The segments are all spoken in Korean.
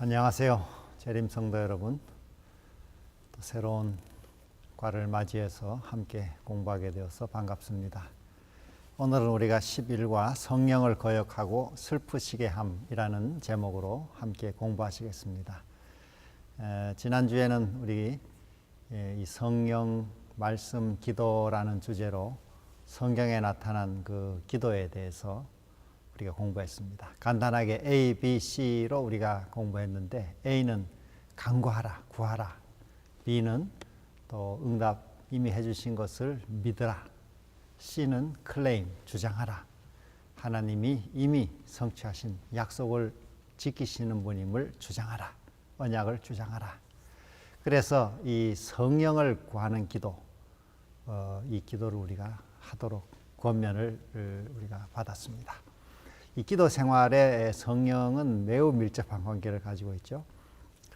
안녕하세요. 재림성도 여러분. 또 새로운 과를 맞이해서 함께 공부하게 되어서 반갑습니다. 오늘은 우리가 11과 성령을 거역하고 슬프시게 함이라는 제목으로 함께 공부하시겠습니다. 지난주에는 우리 이 성령 말씀 기도라는 주제로 성경에 나타난 그 기도에 대해서 우리가 공부했습니다. 간단하게 A, B, C로 우리가 공부했는데 A는 간구하라, 구하라. B는 또 응답 이미 해주신 것을 믿으라. C는 claim, 주장하라. 하나님이 이미 성취하신 약속을 지키시는 분임을 주장하라. 언약을 주장하라. 그래서 이 성령을 구하는 기도, 이 기도를 우리가 하도록 권면을 우리가 받았습니다. 이 기도 생활에 성령은 매우 밀접한 관계를 가지고 있죠.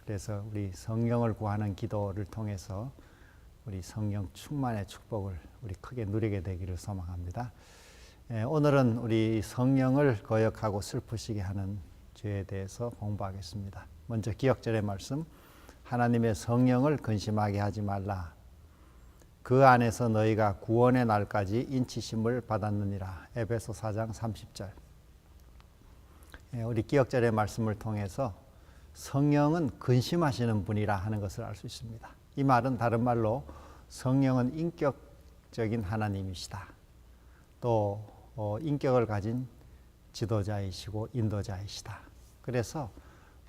그래서 우리 성령을 구하는 기도를 통해서 우리 성령 충만의 축복을 우리 크게 누리게 되기를 소망합니다. 오늘은 우리 성령을 거역하고 슬프시게 하는 죄에 대해서 공부하겠습니다. 먼저 기억절의 말씀, 하나님의 성령을 근심하게 하지 말라. 그 안에서 너희가 구원의 날까지 인치심을 받았느니라. 에베소 4장 30절. 우리 기억절의 말씀을 통해서 성령은 근심하시는 분이라 하는 것을 알 수 있습니다. 이 말은 다른 말로 성령은 인격적인 하나님이시다. 또 인격을 가진 지도자이시고 인도자이시다. 그래서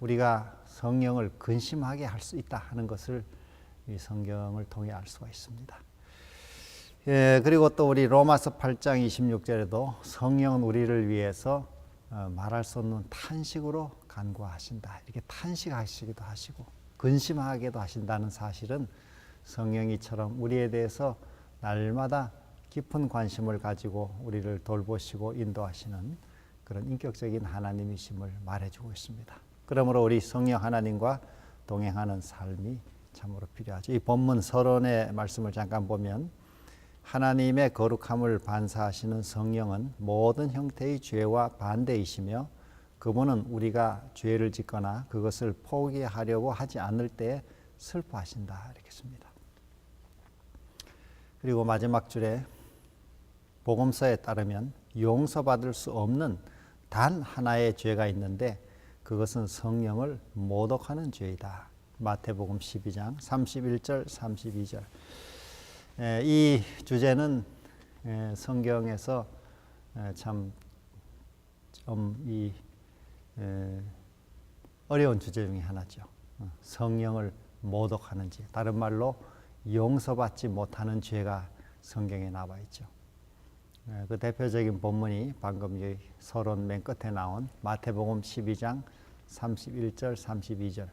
우리가 성령을 근심하게 할 수 있다 하는 것을 이 성경을 통해 알 수가 있습니다. 그리고 또 우리 로마서 8장 26절에도 성령은 우리를 위해서 말할 수 없는 탄식으로 간구하신다. 이렇게 탄식하시기도 하시고 근심하게도 하신다는 사실은 성령이처럼 우리에 대해서 날마다 깊은 관심을 가지고 우리를 돌보시고 인도하시는 그런 인격적인 하나님이심을 말해주고 있습니다. 그러므로 우리 성령 하나님과 동행하는 삶이 참으로 필요하죠. 이 본문 서론의 말씀을 잠깐 보면 하나님의 거룩함을 반사하시는 성령은 모든 형태의 죄와 반대이시며 그분은 우리가 죄를 짓거나 그것을 포기하려고 하지 않을 때 슬퍼하신다. 이렇게 씁니다. 그리고 마지막 줄에 복음서에 따르면 용서받을 수 없는 단 하나의 죄가 있는데 그것은 성령을 모독하는 죄이다. 마태복음 12장 31절 32절. 이 주제는 성경에서 참 어려운 주제 중에 하나죠. 성령을 모독하는 죄, 다른 말로 용서받지 못하는 죄가 성경에 나와 있죠. 그 대표적인 본문이 방금 여기 서론 맨 끝에 나온 마태복음 12장 31절 32절,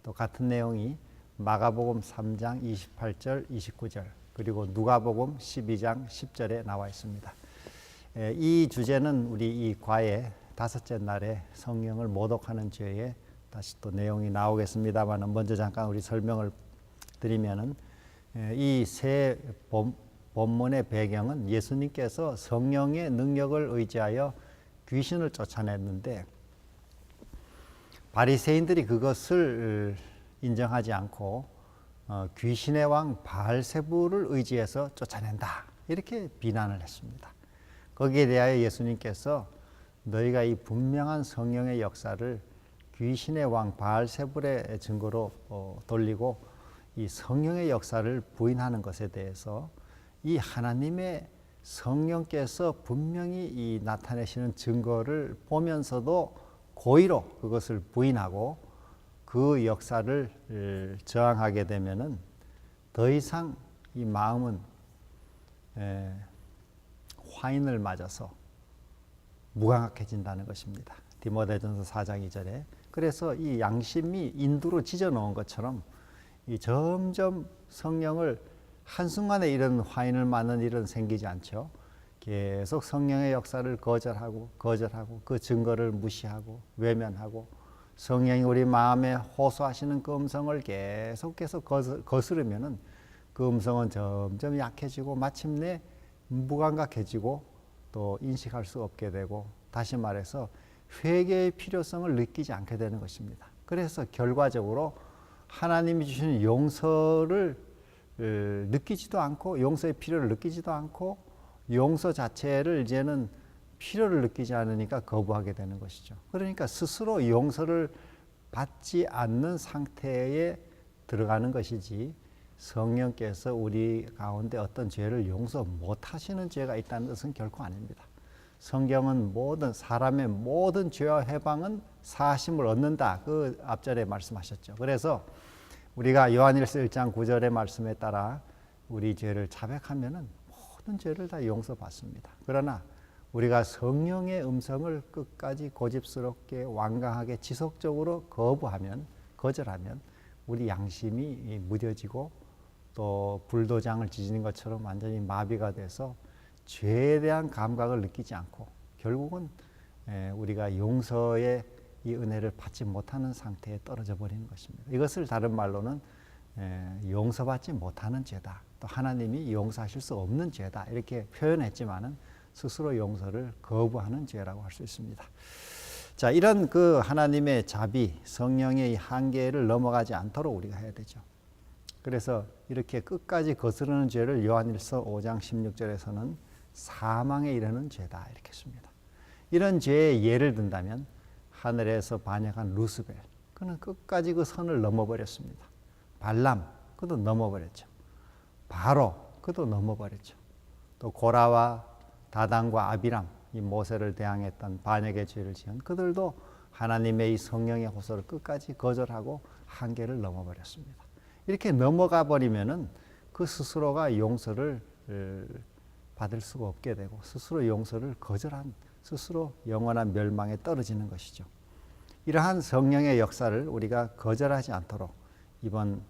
또 같은 내용이 마가복음 3장 28절 29절, 그리고 누가복음 12장 10절에 나와 있습니다. 이 주제는 우리 이 과의 다섯째 날에 성령을 모독하는 죄에 다시 또 내용이 나오겠습니다만 먼저 잠깐 우리 설명을 드리면은 이 세 본문의 배경은 예수님께서 성령의 능력을 의지하여 귀신을 쫓아냈는데 바리새인들이 그것을 인정하지 않고 귀신의 왕 바알세불을 의지해서 쫓아낸다. 이렇게 비난을 했습니다. 거기에 대하여 예수님께서 너희가 이 분명한 성령의 역사를 귀신의 왕 바알세불의 증거로 돌리고 이 성령의 역사를 부인하는 것에 대해서 이 하나님의 성령께서 분명히 이 나타내시는 증거를 보면서도 고의로 그것을 부인하고 그 역사를 저항하게 되면은 더 이상 이 마음은 화인을 맞아서 무감각해진다는 것입니다. 디모데전서 4장 2절에. 그래서 이 양심이 인두로 찢어 놓은 것처럼 이 점점 성령을 한순간에 이런 화인을 맞는 일은 생기지 않죠. 계속 성령의 역사를 거절하고 그 증거를 무시하고 외면하고 성령이 우리 마음에 호소하시는 그 음성을 계속해서 거스르면은 그 음성은 점점 약해지고 마침내 무감각해지고 또 인식할 수 없게 되고 다시 말해서 회개의 필요성을 느끼지 않게 되는 것입니다. 그래서 결과적으로 하나님이 주시는 용서를 느끼지도 않고 용서의 필요를 느끼지도 않고 용서 자체를 이제는 필요를 느끼지 않으니까 거부하게 되는 것이죠. 그러니까 스스로 용서를 받지 않는 상태에 들어가는 것이지 성령께서 우리 가운데 어떤 죄를 용서 못하시는 죄가 있다는 것은 결코 아닙니다. 성경은 모든 사람의 모든 죄와 해방은 사하심을 얻는다. 그 앞절에 말씀하셨죠. 그래서 우리가 요한일서 1장 9절의 말씀에 따라 우리 죄를 자백하면은 모든 죄를 다 용서받습니다. 그러나 우리가 성령의 음성을 끝까지 고집스럽게 완강하게 지속적으로 거절하면 우리 양심이 무뎌지고 또 불도장을 지지는 것처럼 완전히 마비가 돼서 죄에 대한 감각을 느끼지 않고 결국은 우리가 용서의 이 은혜를 받지 못하는 상태에 떨어져 버리는 것입니다. 이것을 다른 말로는 용서받지 못하는 죄다. 또 하나님이 용서하실 수 없는 죄다. 이렇게 표현했지만은 스스로 용서를 거부하는 죄라고 할 수 있습니다. 자, 이런 그 하나님의 자비, 성령의 한계를 넘어가지 않도록 우리가 해야 되죠. 그래서 이렇게 끝까지 거스르는 죄를 요한일서 5장 16절에서는 사망에 이르는 죄다 이렇게 했습니다. 이런 죄의 예를 든다면 하늘에서 반역한 루스벨, 그는 끝까지 그 선을 넘어버렸습니다. 발람, 그도 넘어버렸죠. 바로, 그도 넘어버렸죠. 또 고라와 다단과 아비람, 이 모세를 대항했던 반역의 죄를 지은 그들도 하나님의 이 성령의 호소를 끝까지 거절하고 한계를 넘어버렸습니다. 이렇게 넘어가 버리면은 그 스스로가 용서를 받을 수가 없게 되고 스스로 용서를 거절한 스스로 영원한 멸망에 떨어지는 것이죠. 이러한 성령의 역사를 우리가 거절하지 않도록 이번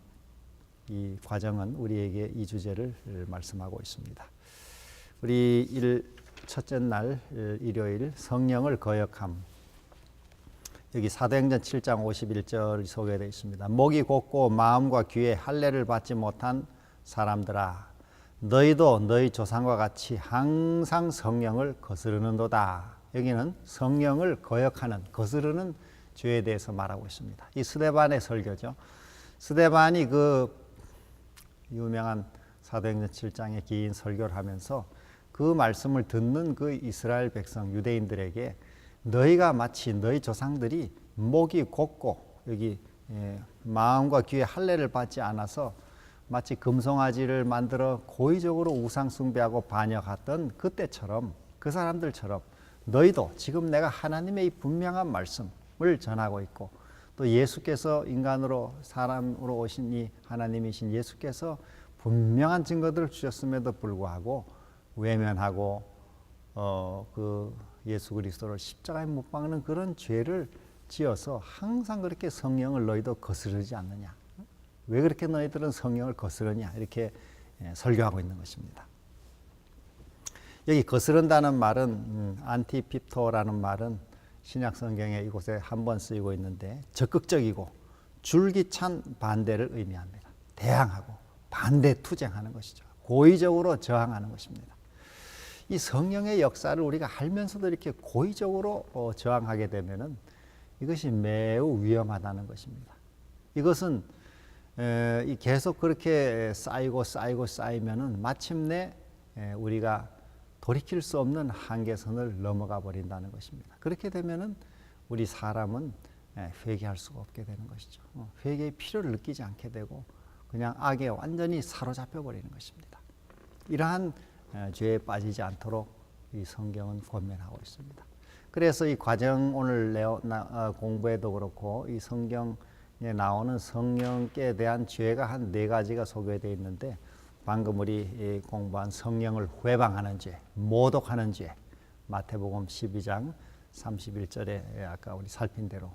이 과정은 우리에게 이 주제를 말씀하고 있습니다. 우리 첫째 날 일요일 성령을 거역함. 여기 사도행전 7장 51절 소개되어 있습니다. 목이 곧고 마음과 귀에 할례를 받지 못한 사람들아, 너희도 너희 조상과 같이 항상 성령을 거스르는도다. 여기는 성령을 거역하는, 거스르는 죄에 대해서 말하고 있습니다. 이 스데반의 설교죠. 스데반이 그 유명한 사도행전 7장의 긴 설교를 하면서 그 말씀을 듣는 그 이스라엘 백성 유대인들에게 너희가 마치 너희 조상들이 목이 곧고 여기 마음과 귀에 할례를 받지 않아서 마치 금송아지를 만들어 고의적으로 우상 숭배하고 반역했던 그때처럼 그 사람들처럼 너희도 지금 내가 하나님의 이 분명한 말씀을 전하고 있고 또 예수께서 인간으로 사람으로 오신 이 하나님이신 예수께서 분명한 증거들을 주셨음에도 불구하고 외면하고 그 예수 그리스도를 십자가에 못 박는 그런 죄를 지어서 항상 그렇게 성령을 너희도 거스르지 않느냐. 왜 그렇게 너희들은 성령을 거스르냐 이렇게 설교하고 있는 것입니다. 여기 거스른다는 말은 안티피토라는 말은 신약 성경에 이곳에 한 번 쓰이고 있는데 적극적이고 줄기찬 반대를 의미합니다. 대항하고 반대 투쟁하는 것이죠. 고의적으로 저항하는 것입니다. 이 성령의 역사를 우리가 알면서도 이렇게 고의적으로 저항하게 되면은 이것이 매우 위험하다는 것입니다. 이것은 계속 그렇게 쌓이면은 마침내 우리가 돌이킬 수 없는 한계선을 넘어가 버린다는 것입니다. 그렇게 되면은 우리 사람은 회개할 수가 없게 되는 것이죠. 회개의 필요를 느끼지 않게 되고 그냥 악에 완전히 사로잡혀 버리는 것입니다. 이러한 죄에 빠지지 않도록 이 성경은 권면하고 있습니다. 그래서 이 과정 오늘 공부에도 그렇고 이 성경에 나오는 성령께 대한 죄가 한 4가지가 소개되어 있는데 방금 우리 공부한 성령을 회방하는 죄, 모독하는 죄, 마태복음 12장 31절에 아까 우리 살핀 대로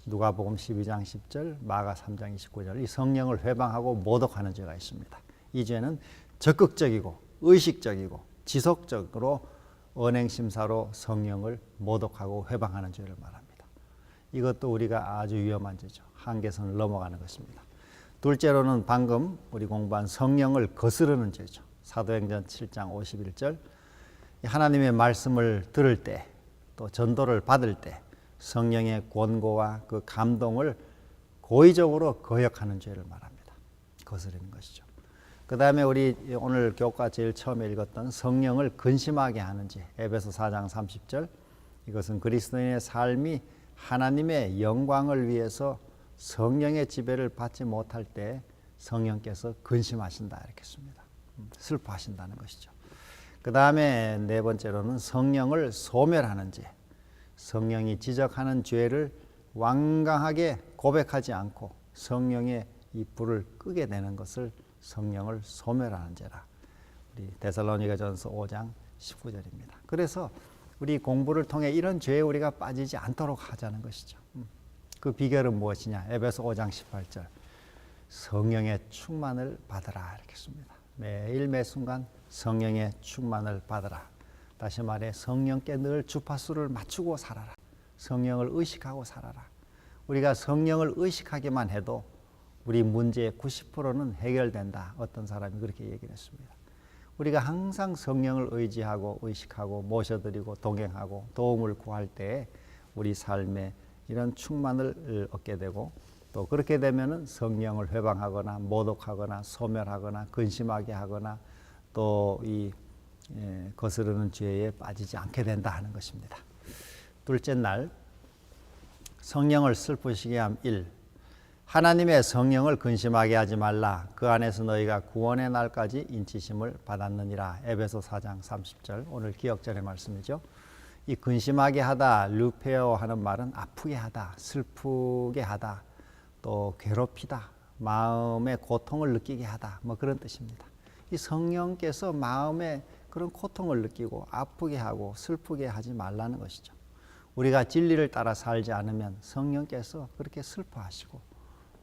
누가복음 12장 10절, 마가 3장 29절 이 성령을 회방하고 모독하는 죄가 있습니다. 이 죄는 적극적이고 의식적이고 지속적으로 언행심사로 성령을 모독하고 회방하는 죄를 말합니다. 이것도 우리가 아주 위험한 죄죠. 한계선을 넘어가는 것입니다. 둘째로는 방금 우리 공부한 성령을 거스르는 죄죠. 사도행전 7장 51절 하나님의 말씀을 들을 때 또 전도를 받을 때 성령의 권고와 그 감동을 고의적으로 거역하는 죄를 말합니다. 거스르는 것이죠. 그 다음에 우리 오늘 교과 제일 처음에 읽었던 성령을 근심하게 하는 죄, 에베소 4장 30절. 이것은 그리스도인의 삶이 하나님의 영광을 위해서 성령의 지배를 받지 못할 때 성령께서 근심하신다 이렇게 씁니다. 슬퍼하신다는 것이죠. 그 다음에 네 번째로는 성령을 소멸하는 죄. 성령이 지적하는 죄를 완강하게 고백하지 않고 성령의 이 불을 끄게 되는 것을 성령을 소멸하는 죄라. 우리 데살로니가전서 5장 19절입니다. 그래서 우리 공부를 통해 이런 죄에 우리가 빠지지 않도록 하자는 것이죠. 그 비결은 무엇이냐? 에베소 5장 18절. 성령의 충만을 받으라 이렇게 씁니다. 매일 매 순간 성령의 충만을 받으라. 다시 말해 성령께 늘 주파수를 맞추고 살아라. 성령을 의식하고 살아라. 우리가 성령을 의식하기만 해도 우리 문제의 90%는 해결된다. 어떤 사람이 그렇게 얘기를 했습니다. 우리가 항상 성령을 의지하고 의식하고 모셔드리고 동행하고 도움을 구할 때 우리 삶에 이런 충만을 얻게 되고 또 그렇게 되면은 성령을 회방하거나 모독하거나 소멸하거나 근심하게 하거나 또 이 거스르는 죄에 빠지지 않게 된다 하는 것입니다. 둘째 날 성령을 슬프시게 함 1. 하나님의 성령을 근심하게 하지 말라. 그 안에서 너희가 구원의 날까지 인치심을 받았느니라. 에베소 4장 30절 오늘 기억절의 말씀이죠. 이 근심하게 하다, 르페어 하는 말은 아프게 하다, 슬프게 하다, 또 괴롭히다, 마음의 고통을 느끼게 하다, 뭐 그런 뜻입니다. 이 성령께서 마음에 그런 고통을 느끼고 아프게 하고 슬프게 하지 말라는 것이죠. 우리가 진리를 따라 살지 않으면 성령께서 그렇게 슬퍼하시고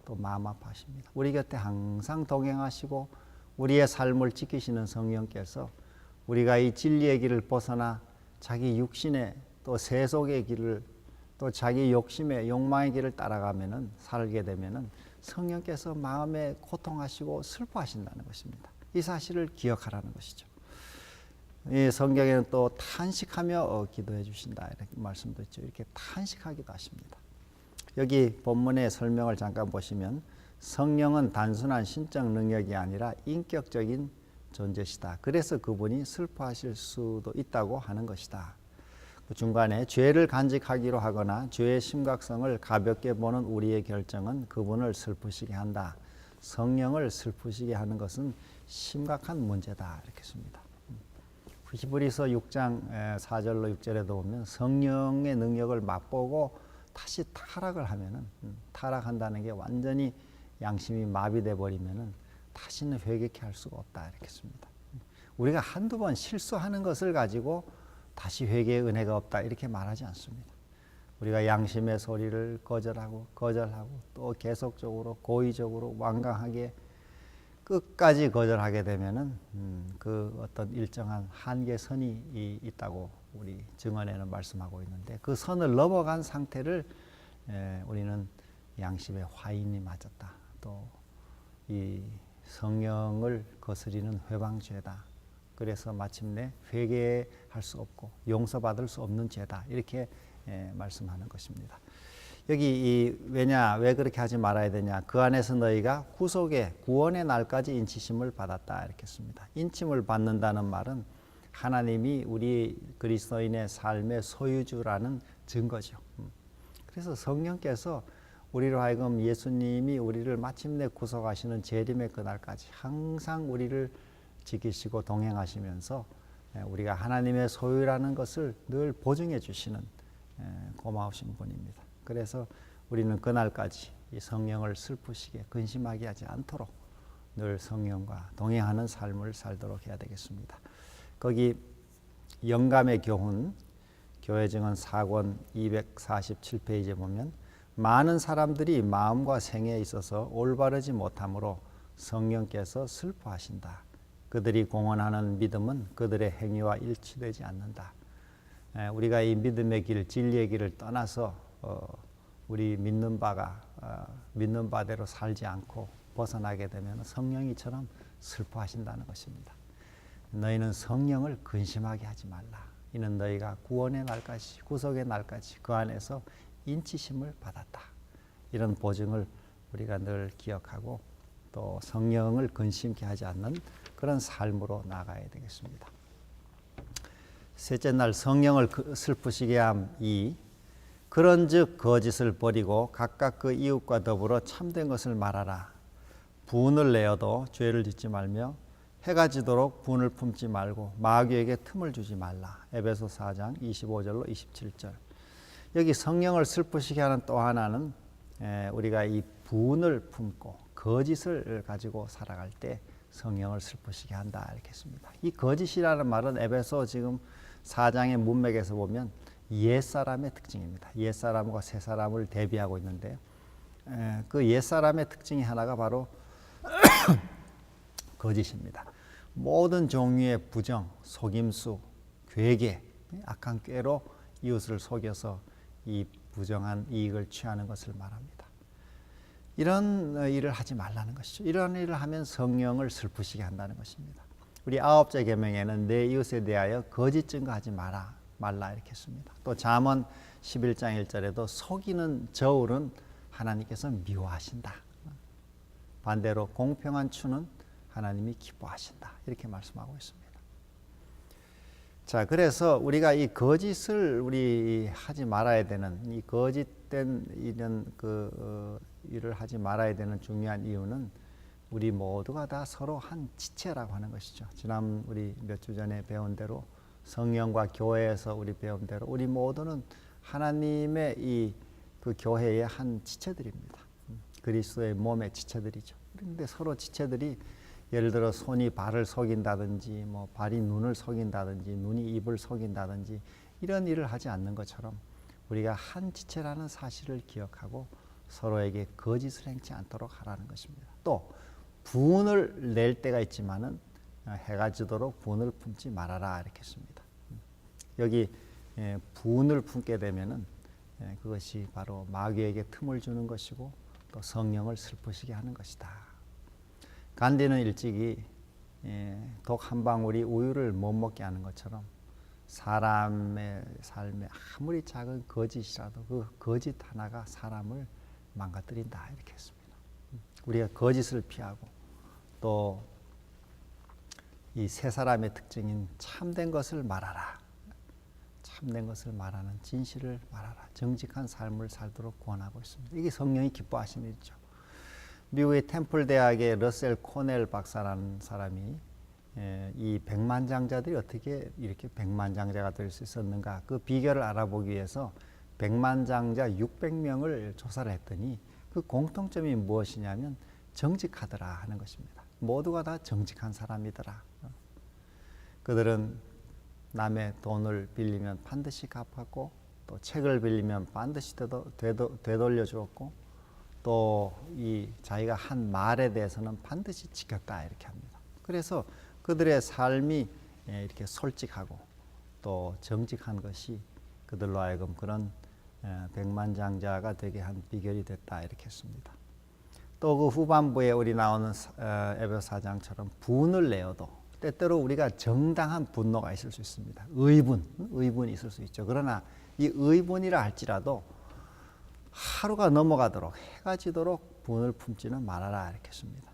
또 마음 아파하십니다. 우리 곁에 항상 동행하시고 우리의 삶을 지키시는 성령께서 우리가 이 진리의 길을 벗어나 자기 육신의 또 세속의 길을 또 자기 욕심의 욕망의 길을 따라가면은 살게 되면은 성령께서 마음에 고통하시고 슬퍼하신다는 것입니다. 이 사실을 기억하라는 것이죠. 이 성경에는 또 탄식하며 기도해 주신다 이렇게 말씀도 있죠. 이렇게 탄식하기도 하십니다. 여기 본문의 설명을 잠깐 보시면 성령은 단순한 신적 능력이 아니라 인격적인 존재시다. 그래서 그분이 슬퍼하실 수도 있다고 하는 것이다. 그 중간에 죄를 간직하기로 하거나 죄의 심각성을 가볍게 보는 우리의 결정은 그분을 슬프시게 한다. 성령을 슬프시게 하는 것은 심각한 문제다 이렇게 씁니다. 히브리서 6장 4절로 6절에도 보면 성령의 능력을 맛보고 다시 타락을 하면은 타락한다는 게 완전히 양심이 마비돼 버리면은 다시는 회개케 할 수가 없다 이렇게 씁니다. 우리가 한두 번 실수하는 것을 가지고 다시 회개의 은혜가 없다 이렇게 말하지 않습니다. 우리가 양심의 소리를 거절하고 또 계속적으로 고의적으로 완강하게 끝까지 거절하게 되면은 그 어떤 일정한 한계선이 있다고 우리 증언에는 말씀하고 있는데 그 선을 넘어간 상태를 우리는 양심의 화인이 맞았다. 또 이 성령을 거스리는 회방죄다. 그래서 마침내 회개할 수 없고 용서받을 수 없는 죄다. 이렇게 말씀하는 것입니다. 여기 왜 그렇게 하지 말아야 되냐? 그 안에서 너희가 구원의 날까지 인치심을 받았다 이렇게 씁니다. 인침을 받는다는 말은 하나님이 우리 그리스도인의 삶의 소유주라는 증거죠. 그래서 성령께서 우리로 하여금 예수님이 우리를 마침내 구속하시는 재림의 그날까지 항상 우리를 지키시고 동행하시면서 우리가 하나님의 소유라는 것을 늘 보증해 주시는 고마우신 분입니다. 그래서 우리는 그날까지 이 성령을 슬프시게 근심하게 하지 않도록 늘 성령과 동행하는 삶을 살도록 해야 되겠습니다. 거기 영감의 교훈 교회 증언 4권 247페이지에 보면 많은 사람들이 마음과 생애에 있어서 올바르지 못함으로 성령께서 슬퍼하신다. 그들이 공언하는 믿음은 그들의 행위와 일치되지 않는다. 우리가 이 믿음의 길, 진리의 길을 떠나서 우리 믿는 바대로 살지 않고 벗어나게 되면 성령이처럼 슬퍼하신다는 것입니다. 너희는 성령을 근심하게 하지 말라. 이는 너희가 구원의 날까지 구속의 날까지 그 안에서 인치심을 받았다. 이런 보증을 우리가 늘 기억하고 또 성령을 근심케 하지 않는 그런 삶으로 나가야 되겠습니다. 셋째 날 성령을 슬프시게 함 2. 그런즉 거짓을 버리고 각각 그 이웃과 더불어 참된 것을 말하라. 분을 내어도 죄를 짓지 말며 해가 지도록 분을 품지 말고 마귀에게 틈을 주지 말라. 에베소 4장 25절로 27절. 여기 성령을 슬프시게 하는 또 하나는 우리가 이 분을 품고 거짓을 가지고 살아갈 때 성령을 슬프시게 한다 이렇게 했습니다. 이 거짓이라는 말은 에베소 지금 4장의 문맥에서 보면 옛사람의 특징입니다. 옛사람과 새사람을 대비하고 있는데 그 옛사람의 특징이 하나가 바로 거짓입니다. 모든 종류의 부정, 속임수, 괴계, 악한 꾀로 이웃을 속여서 이 부정한 이익을 취하는 것을 말합니다. 이런 일을 하지 말라는 것이죠. 이런 일을 하면 성령을 슬프시게 한다는 것입니다. 우리 9째 계명에는 내 이웃에 대하여 거짓 증거하지 말라 이렇게 했습니다. 또 잠언 11장 1절에도 속이는 저울은 하나님께서 미워하신다. 반대로 공평한 추는 하나님이 기뻐하신다. 이렇게 말씀하고 있습니다. 자, 그래서 우리가 이 거짓을 우리 하지 말아야 되는 이 거짓된 이런 일을 하지 말아야 되는 중요한 이유는 우리 모두가 다 서로 한 지체라고 하는 것이죠. 지난 우리 몇 주 전에 배운 대로 성령과 교회에서 우리 배운 대로 우리 모두는 하나님의 이 그 교회의 한 지체들입니다. 그리스도의 몸의 지체들이죠. 그런데 서로 지체들이 예를 들어 손이 발을 속인다든지 뭐 발이 눈을 속인다든지 눈이 입을 속인다든지 이런 일을 하지 않는 것처럼 우리가 한 지체라는 사실을 기억하고 서로에게 거짓을 행치 않도록 하라는 것입니다. 또 분을 낼 때가 있지만은 해가 지도록 분을 품지 말아라 이렇게 했습니다. 여기 분을 품게 되면은 그것이 바로 마귀에게 틈을 주는 것이고 또 성령을 슬프시게 하는 것이다. 간디는 일찍이 독 한 방울이 우유를 못 먹게 하는 것처럼 사람의 삶에 아무리 작은 거짓이라도 그 거짓 하나가 사람을 망가뜨린다 이렇게 했습니다. 우리가 거짓을 피하고 또 이 세 사람의 특징인 참된 것을 말하라. 참된 것을 말하는 진실을 말하라. 정직한 삶을 살도록 권하고 있습니다. 이게 성령이 기뻐하시는 일이죠. 미국의 템플 대학의 러셀 코넬 박사라는 사람이 이 백만장자들이 어떻게 이렇게 백만장자가 될 수 있었는가 그 비결을 알아보기 위해서 백만장자 600명을 조사를 했더니 그 공통점이 무엇이냐면 정직하더라 하는 것입니다. 모두가 다 정직한 사람이더라. 그들은 남의 돈을 빌리면 반드시 갚았고 또 책을 빌리면 반드시 되돌려 주었고 또 이 자기가 한 말에 대해서는 반드시 지켰다 이렇게 합니다. 그래서 그들의 삶이 이렇게 솔직하고 또 정직한 것이 그들로 하여금 그런 백만장자가 되게 한 비결이 됐다 이렇게 했습니다. 또 그 후반부에 우리 나오는 에베소 4장처럼 분을 내어도 때때로 우리가 정당한 분노가 있을 수 있습니다. 의분이 있을 수 있죠. 그러나 이 의분이라 할지라도 하루가 넘어가도록 해가 지도록 분을 품지는 말아라 이렇게 했습니다.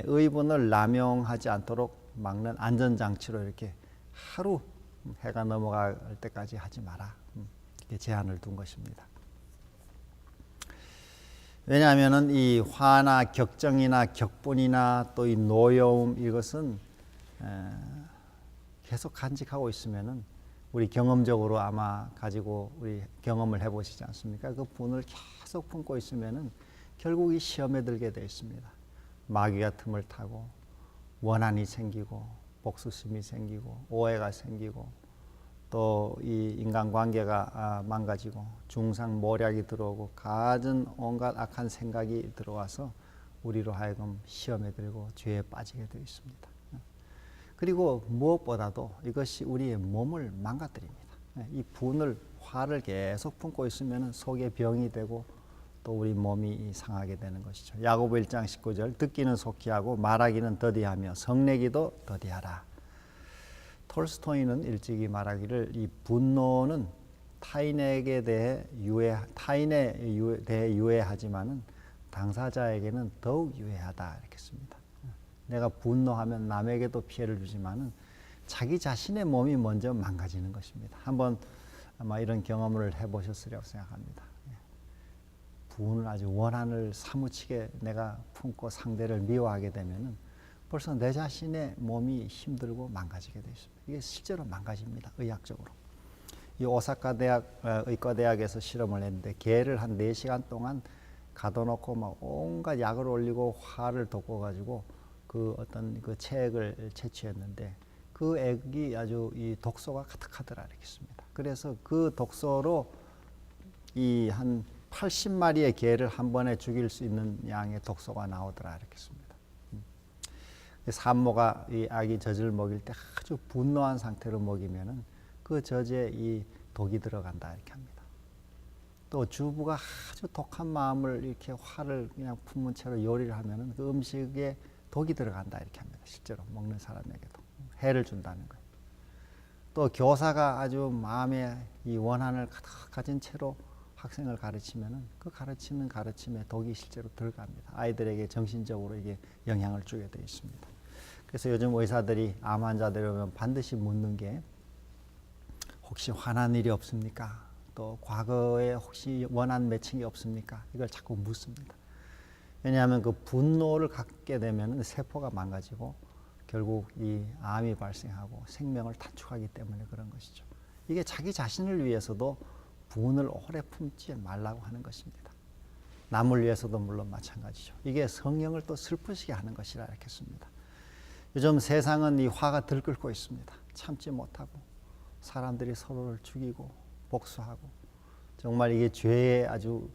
의분을 남용하지 않도록 막는 안전장치로 이렇게 하루 해가 넘어갈 때까지 하지 마라 이렇게 제한을 둔 것입니다. 왜냐하면은 이 화나 격정이나 격분이나 또 이 노여움 이것은 계속 간직하고 있으면은 우리 경험적으로 아마 가지고 우리 경험을 해보시지 않습니까? 그 분을 계속 품고 있으면은 결국 이 시험에 들게 되어 있습니다. 마귀가 틈을 타고 원한이 생기고 복수심이 생기고 오해가 생기고 또 이 인간관계가 망가지고 중상모략이 들어오고 갖은 온갖 악한 생각이 들어와서 우리로 하여금 시험에 들고 죄에 빠지게 되어 있습니다. 그리고 무엇보다도 이것이 우리의 몸을 망가뜨립니다. 이 분을 화를 계속 품고 있으면 속에 병이 되고 또 우리 몸이 상하게 되는 것이죠. 야고보 1장 19절 듣기는 속히 하고 말하기는 더디하며 성내기도 더디하라. 톨스토이는 일찍이 말하기를 이 분노는 타인에 대해 유해하지만은 당사자에게는 더욱 유해하다 이렇게 씁니다. 내가 분노하면 남에게도 피해를 주지만은 자기 자신의 몸이 먼저 망가지는 것입니다. 한번 아마 이런 경험을 해보셨으리라고 생각합니다. 분을 아주 원한을 사무치게 내가 품고 상대를 미워하게 되면은 벌써 내 자신의 몸이 힘들고 망가지게 되어 있습니다. 이게 실제로 망가집니다. 의학적으로. 이 오사카 대학 의과대학에서 실험을 했는데 개를 한 4시간 동안 가둬놓고 막 온갖 약을 올리고 화를 돋궈가지고 그 어떤 그 체액을 채취했는데 그 액이 아주 이 독소가 가득하더라 이렇겠습니다. 그래서 그 독소로 이 한 80마리의 개를 한 번에 죽일 수 있는 양의 독소가 나오더라 이렇겠습니다. 산모가 이 아기 젖을 먹일 때 아주 분노한 상태로 먹이면은 그 젖에 이 독이 들어간다 이렇게 합니다. 또 주부가 아주 독한 마음을 이렇게 화를 그냥 품은 채로 요리를 하면은 그 음식에 독이 들어간다 이렇게 합니다. 실제로 먹는 사람에게도 해를 준다는 거예요. 또 교사가 아주 마음에 이 원한을 가득 가진 채로 학생을 가르치면은 그 가르치는 가르침에 독이 실제로 들어갑니다. 아이들에게 정신적으로 이게 영향을 주게 되어 있습니다. 그래서 요즘 의사들이 암 환자들이 오면 반드시 묻는 게 혹시 화난 일이 없습니까? 또 과거에 혹시 원한 맺힌 게 없습니까? 이걸 자꾸 묻습니다. 왜냐하면 그 분노를 갖게 되면 세포가 망가지고 결국 이 암이 발생하고 생명을 단축하기 때문에 그런 것이죠. 이게 자기 자신을 위해서도 분을 오래 품지 말라고 하는 것입니다. 남을 위해서도 물론 마찬가지죠. 이게 성령을 또 슬프시게 하는 것이라 이렇게 씁니다. 요즘 세상은 이 화가 들끓고 있습니다. 참지 못하고 사람들이 서로를 죽이고 복수하고 정말 이게 죄의 아주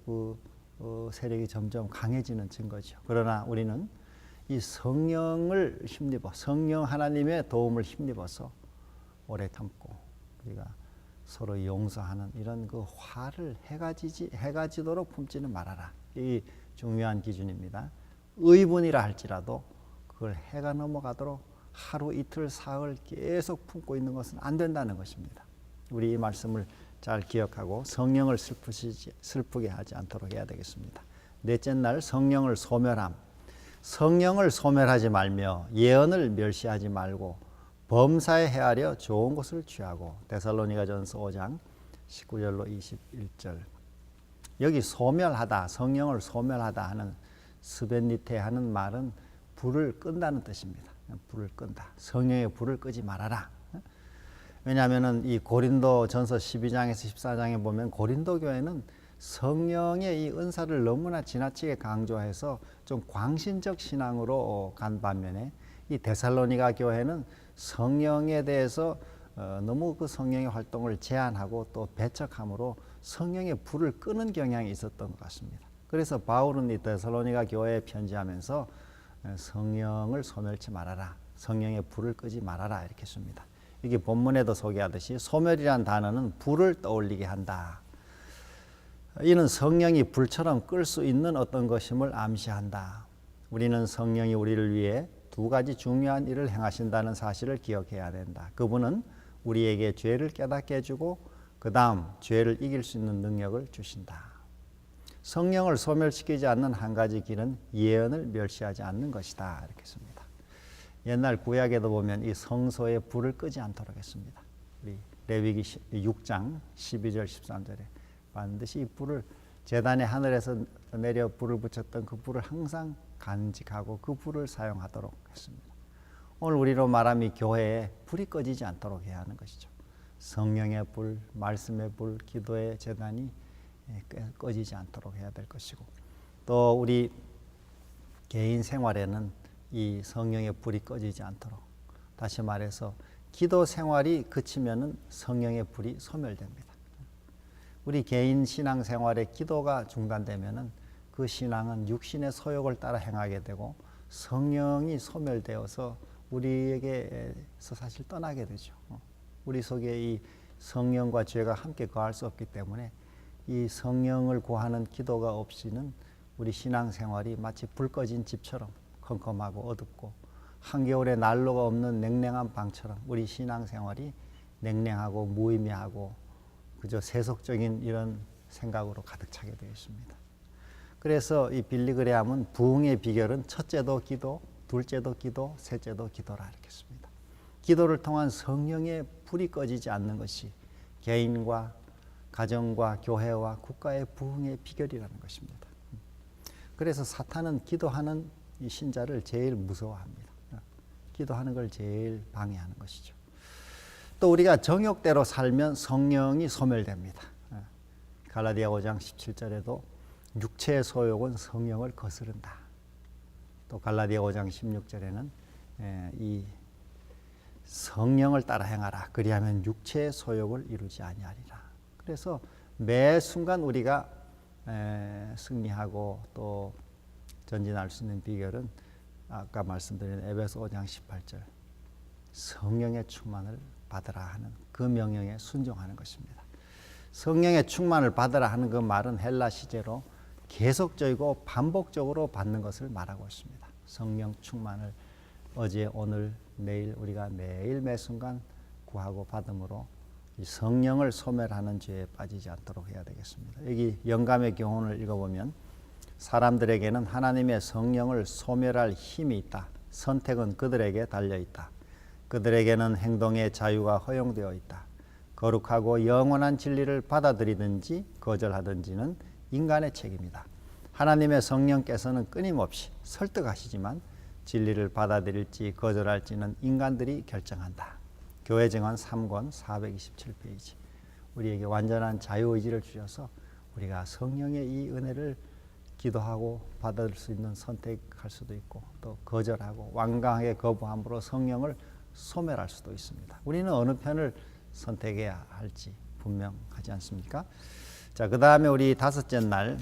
세력이 점점 강해지는 증거죠. 그러나 우리는 이 성령을 힘입어 성령 하나님의 도움을 힘입어서 오래 참고 우리가 서로 용서하는 이런 그 화를 해가 지도록 품지는 말아라. 이 중요한 기준입니다. 의분이라 할지라도 그걸 해가 넘어가도록 하루 이틀 사흘 계속 품고 있는 것은 안 된다는 것입니다. 우리 이 말씀을 잘 기억하고 성령을 슬프게 하지 않도록 해야 되겠습니다. 넷째 날 성령을 소멸함. 성령을 소멸하지 말며 예언을 멸시하지 말고 범사에 헤아려 좋은 것을 취하고. 데살로니가전서 5장 19절로 21절. 여기 소멸하다, 성령을 소멸하다 하는 스벤니테 하는 말은 불을 끈다는 뜻입니다. 불을 끈다. 성령의 불을 끄지 말아라. 왜냐하면 이 고린도전서 12장에서 14장에 보면 고린도 교회는 성령의 이 은사를 너무나 지나치게 강조해서 좀 광신적 신앙으로 간 반면에 이 데살로니가 교회는 성령에 대해서 너무 그 성령의 활동을 제한하고 또 배척함으로 성령의 불을 끄는 경향이 있었던 것 같습니다. 그래서 바울은 이 데살로니가 교회에 편지하면서 성령을 소멸치 말아라. 성령의 불을 끄지 말아라 이렇게 씁니다. 이게 본문에도 소개하듯이 소멸이란 단어는 불을 떠올리게 한다. 이는 성령이 불처럼 끌 수 있는 어떤 것임을 암시한다. 우리는 성령이 우리를 위해 두 가지 중요한 일을 행하신다는 사실을 기억해야 된다. 그분은 우리에게 죄를 깨닫게 해주고 그 다음 죄를 이길 수 있는 능력을 주신다. 성령을 소멸시키지 않는 한 가지 길은 예언을 멸시하지 않는 것이다. 이렇게 씁니다. 옛날 구약에도 보면 이 성소에 불을 끄지 않도록 했습니다. 우리 레위기 6장 12절 13절에 반드시 이 불을 제단의 하늘에서 내려 불을 붙였던 그 불을 항상 간직하고 그 불을 사용하도록 했습니다. 오늘 우리로 말하면 이 교회에 불이 꺼지지 않도록 해야 하는 것이죠. 성령의 불, 말씀의 불, 기도의 제단이 꺼지지 않도록 해야 될 것이고 또 우리 개인 생활에는 이 성령의 불이 꺼지지 않도록 다시 말해서 기도 생활이 그치면은 성령의 불이 소멸됩니다. 우리 개인 신앙 생활에 기도가 중단되면은 그 신앙은 육신의 소욕을 따라 행하게 되고 성령이 소멸되어서 우리에게서 사실 떠나게 되죠. 우리 속에 이 성령과 죄가 함께 거할 수 없기 때문에 이 성령을 구하는 기도가 없이는 우리 신앙 생활이 마치 불 꺼진 집처럼 컴컴하고 어둡고 한겨울에 난로가 없는 냉랭한 방처럼 우리 신앙생활이 냉랭하고 무의미하고 그저 세속적인 이런 생각으로 가득 차게 되어 있습니다. 그래서 이 빌리 그레함은 부흥의 비결은 첫째도 기도, 둘째도 기도, 셋째도 기도라 이렇게 씁니다. 기도를 통한 성령의 불이 꺼지지 않는 것이 개인과 가정과 교회와 국가의 부흥의 비결이라는 것입니다. 그래서 사탄은 기도하는 이 신자를 제일 무서워합니다. 기도하는 걸 제일 방해하는 것이죠. 또 우리가 정욕대로 살면 성령이 소멸됩니다. 갈라디아 5장 17절에도 육체의 소욕은 성령을 거스른다. 또 갈라디아 5장 16절에는 이 성령을 따라 행하라. 그리하면 육체의 소욕을 이루지 아니하리라. 그래서 매 순간 우리가 승리하고 또 전진할 수 있는 비결은 아까 말씀드린 에베소 5장 18절 성령의 충만을 받으라 하는 그 명령에 순종하는 것입니다. 성령의 충만을 받으라 하는 그 말은 헬라 시제로 계속적이고 반복적으로 받는 것을 말하고 있습니다. 성령 충만을 어제, 오늘, 내일 우리가 매일 매 순간 구하고 받음으로 이 성령을 소멸하는 죄에 빠지지 않도록 해야 되겠습니다. 여기 영감의 교훈을 읽어보면 사람들에게는 하나님의 성령을 소멸할 힘이 있다. 선택은 그들에게 달려있다. 그들에게는 행동의 자유가 허용되어 있다. 거룩하고 영원한 진리를 받아들이든지 거절하든지는 인간의 책임이다. 하나님의 성령께서는 끊임없이 설득하시지만 진리를 받아들일지 거절할지는 인간들이 결정한다. 교회 증언 3권 427페이지. 우리에게 완전한 자유의지를 주셔서 우리가 성령의 이 은혜를 기도하고 받을 수 있는 선택할 수도 있고 또 거절하고 완강하게 거부함으로 성령을 소멸할 수도 있습니다. 우리는 어느 편을 선택해야 할지 분명하지 않습니까? 자, 그 다음에 우리 다섯째 날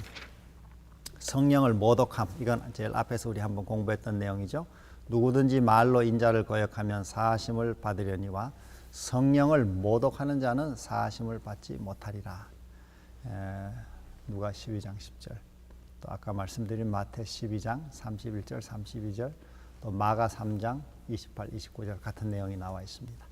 성령을 모독함. 이건 제일 앞에서 우리 한번 공부했던 내용이죠. 누구든지 말로 인자를 거역하면 사하심을 받으려니와 성령을 모독하는 자는 사하심을 받지 못하리라. 누가 12장 10절. 또 아까 말씀드린 마태 12장 31절 32절 또 마가 3장 28, 29절 같은 내용이 나와 있습니다.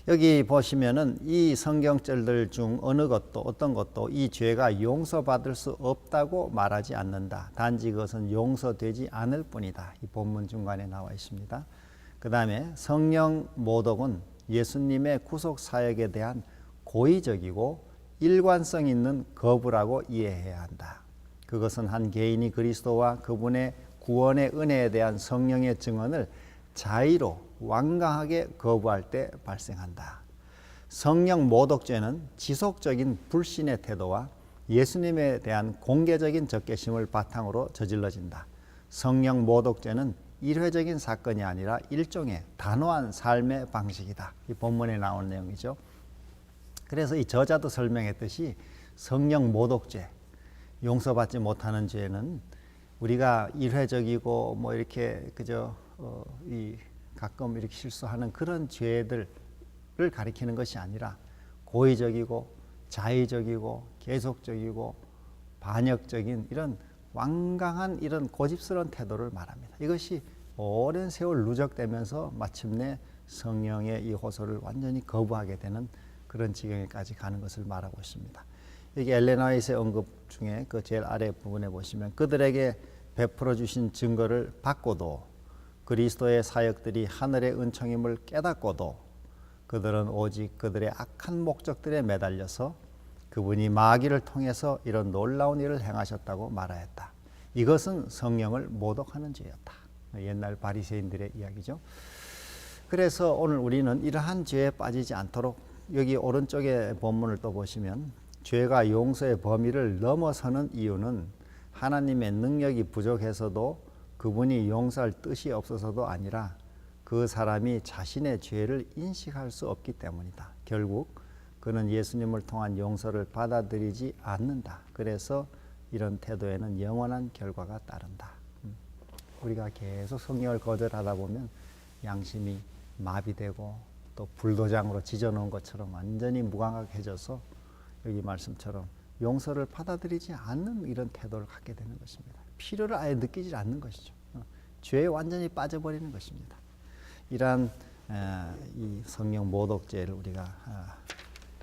여기 보시면은 이 성경절들 중 어느 것도 어떤 것도 이 죄가 용서받을 수 없다고 말하지 않는다. 단지 그것은 용서되지 않을 뿐이다. 이 본문 중간에 나와 있습니다. 그 다음에 성령 모독은 예수님의 구속 사역에 대한 고의적이고 일관성 있는 거부라고 이해해야 한다. 그것은 한 개인이 그리스도와 그분의 구원의 은혜에 대한 성령의 증언을 자의로 완강하게 거부할 때 발생한다. 성령 모독죄는 지속적인 불신의 태도와 예수님에 대한 공개적인 적개심을 바탕으로 저질러진다. 성령 모독죄는 일회적인 사건이 아니라 일종의 단호한 삶의 방식이다. 이 본문에 나온 내용이죠. 그래서 이 저자도 설명했듯이 성령 모독죄, 용서받지 못하는 죄는 우리가 일회적이고 뭐 이렇게 그저 가끔 이렇게 실수하는 그런 죄들을 가리키는 것이 아니라 고의적이고 자의적이고 계속적이고 반역적인 이런 완강한 이런 고집스러운 태도를 말합니다. 이것이 오랜 세월 누적되면서 마침내 성령의 이 호소를 완전히 거부하게 되는 그런 지경에까지 가는 것을 말하고 있습니다. 여기 엘렌 화이트의 언급 중에 그 제일 아래 부분에 보시면 그들에게 베풀어 주신 증거를 받고도 그리스도의 사역들이 하늘의 은총임을 깨닫고도 그들은 오직 그들의 악한 목적들에 매달려서 그분이 마귀를 통해서 이런 놀라운 일을 행하셨다고 말하였다. 이것은 성령을 모독하는 죄였다. 옛날 바리새인들의 이야기죠. 그래서 오늘 우리는 이러한 죄에 빠지지 않도록 여기 오른쪽에 본문을 또 보시면 죄가 용서의 범위를 넘어서는 이유는 하나님의 능력이 부족해서도 그분이 용서할 뜻이 없어서도 아니라 그 사람이 자신의 죄를 인식할 수 없기 때문이다. 결국 그는 예수님을 통한 용서를 받아들이지 않는다. 그래서 이런 태도에는 영원한 결과가 따른다. 우리가 계속 성령을 거절하다 보면 양심이 마비되고 또 불도장으로 지져놓은 것처럼 완전히 무감각해져서 여기 말씀처럼 용서를 받아들이지 않는 이런 태도를 갖게 되는 것입니다. 필요를 아예 느끼지 않는 것이죠. 죄에 완전히 빠져버리는 것입니다. 이러한 이 성령 모독죄를 우리가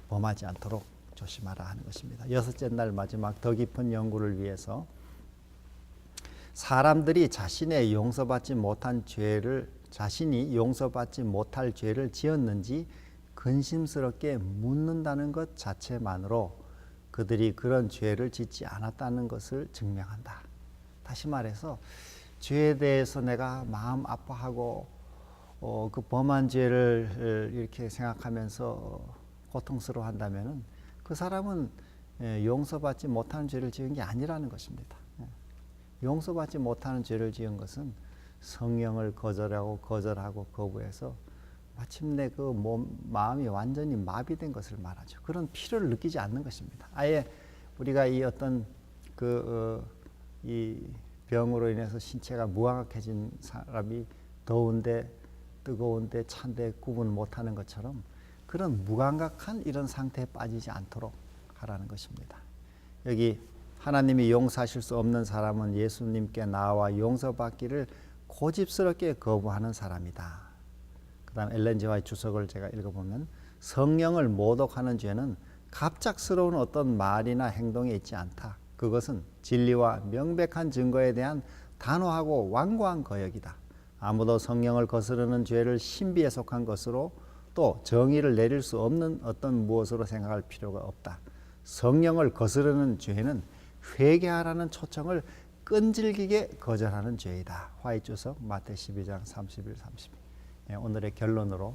범하지 않도록 조심하라 하는 것입니다. 여섯째 날 마지막 더 깊은 연구를 위해서 사람들이 자신이 용서받지 못할 죄를 지었는지 근심스럽게 묻는다는 것 자체만으로 그들이 그런 죄를 짓지 않았다는 것을 증명한다. 다시 말해서 죄에 대해서 내가 마음 아파하고 그 범한 죄를 이렇게 생각하면서 고통스러워한다면은 그 사람은 용서받지 못하는 죄를 지은 게 아니라는 것입니다. 용서받지 못하는 죄를 지은 것은 성령을 거절하고 거부해서 마침내 그 마음이 완전히 마비된 것을 말하죠. 그런 필요를 느끼지 않는 것입니다. 아예 우리가 이 어떤 이 병으로 인해서 신체가 무감각해진 사람이 더운데 뜨거운데 찬데 구분 못하는 것처럼 그런 무감각한 이런 상태에 빠지지 않도록 하라는 것입니다. 여기 하나님이 용서하실 수 없는 사람은 예수님께 나와 용서받기를 고집스럽게 거부하는 사람이다. 그 다음 엘렌 G. 화이트 주석을 제가 읽어보면 성령을 모독하는 죄는 갑작스러운 어떤 말이나 행동에 있지 않다. 그것은 진리와 명백한 증거에 대한 단호하고 완고한 거역이다. 아무도 성령을 거스르는 죄를 신비에 속한 것으로 또 정의를 내릴 수 없는 어떤 무엇으로 생각할 필요가 없다. 성령을 거스르는 죄는 회개하라는 초청을 끈질기게 거절하는 죄이다. 화이트 주석 마태 12장 31, 32. 오늘의 결론으로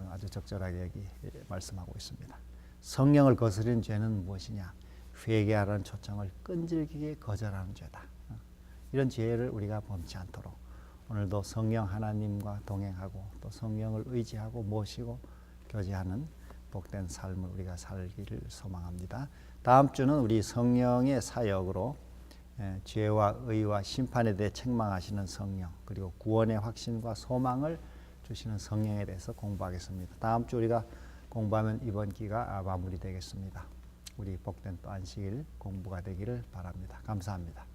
아주 적절하게 여기 말씀하고 있습니다. 성령을 거스르는 죄는 무엇이냐? 회개하라는 초청을 끈질기게 거절하는 죄다. 이런 죄를 우리가 범치 않도록 오늘도 성령 하나님과 동행하고 또 성령을 의지하고 모시고 교제하는 복된 삶을 우리가 살기를 소망합니다. 다음 주는 우리 성령의 사역으로 죄와 의와 심판에 대해 책망하시는 성령, 그리고 구원의 확신과 소망을 주시는 성령에 대해서 공부하겠습니다. 다음 주 우리가 공부하면 이번 기가 마무리되겠습니다. 우리 복된 또 안식일 공부가 되기를 바랍니다. 감사합니다.